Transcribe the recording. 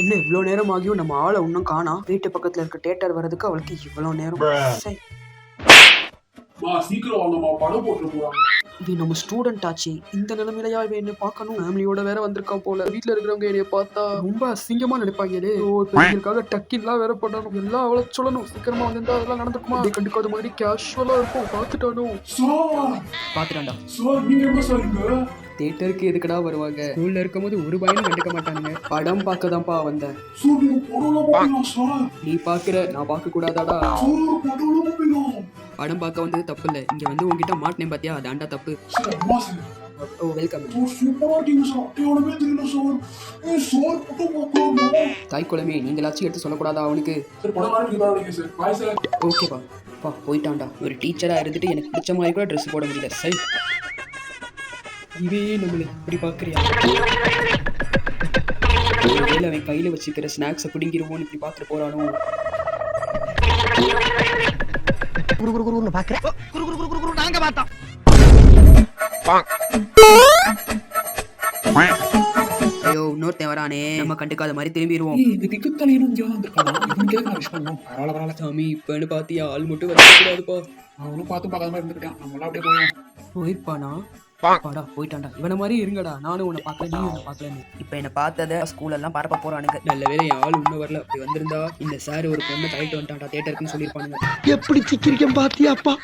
என்ன இவ்வளோ நேரம் ஆகியும் நம்ம ஆளை இன்னும் காணா. வீட்டு பக்கத்துல இருக்க தியேட்டர் வர்றதுக்கு அவளுக்கு இவ்வளோ நேரம். சை. சீக்கிரம் வாங்கம்மா, படம் போட்டு போறாங்க. இது நம்ம ஸ்டூடெண்ட் ஆச்சு, இந்த நிலைமையிலயா இவன் என்ன பார்க்கணும்? ஃபேமிலியோட வேற வந்திருக்கா போல. வீட்டுல இருக்கிறவங்க என்னைய பார்த்தா ரொம்ப அசிங்கமா நினைப்பாங்களே. பெரியங்களுக்காக டக்கின்லாம் வேற பண்ணணும், எல்லாம் அவளை சொல்லணும். சீக்கிரமா வந்திருந்தா அதெல்லாம் நடந்துக்குமா? கண்டுக்காத மாதிரி கேஷுவலா இருக்கும். பார்த்துட்டானோ? பாத்துட்டான்டா. நீங்க எங்க சார் இங்க? தியேட்டருக்கு எதுக்கடா வருவாங்க? ஸ்கூல்ல இருக்கும்போது ஒரு பையனும் கண்டுக்க மாட்டானுங்க. படம் பார்க்க தான்ப்பா வந்தேன். நீ பாக்குற, நான் பார்க்க கூடாதாடா? படம் பார்க்க வந்தது தப்பு இல்ல, இங்க வந்து உங்ககிட்ட மாட்டினேன் பாத்தியா, அதாண்டா தப்பு. ஓ வெல்கம். தாய் குழமே, நீங்களாச்சும் எடுத்து சொல்லக்கூடாதா அவனுக்கு? ஓகேப்பா பா, போயிட்டான்டா. ஒரு டீச்சரா இருந்துட்டு எனக்கு பிடிச்ச மாதிரி கூட ட்ரெஸ் போட முடியல. சரி, இவே நம்மளை இப்படி பார்க்குறியா? ஒருவேளை அவன் கையில் வச்சுக்கிற ஸ்நாக்ஸை பிடிங்கிருவோன்னு இப்படி பார்த்துட்டு போறானோ? ஐயோ, இன்னொருத்தன் வரானே, நம்ம கண்டுக்காத மாதிரி திரும்பிடுவோம். சாமி, இப்பன்னு பாத்தியா, ஆள் மட்டும் வரக்கூடாதுப்பா. அவனும் பார்த்து பார்க்காத மாதிரி இருந்துக்கிட்டான். நம்மளாம் அப்படியே போயிடும். போயிருப்பானா? பாடா, போயிட்டான்டா. இவனை மாதிரி இருங்கடா, நானும் உன்னை பார்க்கல, நீ உன்னை பார்க்கலன்னு. இப்ப என்ன பார்த்தத ஸ்கூல் எல்லாம் பரப்ப போறானுங்க. நல்ல வேலை என் ஆள் உண்மை வரல. அப்படி வந்திருந்தா இந்த சார் ஒரு பொண்ணை தள்ளிட்டு வந்துட்டான்டா தியேட்டருக்குன்னு சொல்லியிருப்பானுங்க. எப்படி சிக்கிரிக்கம் பாத்தியாப்பா?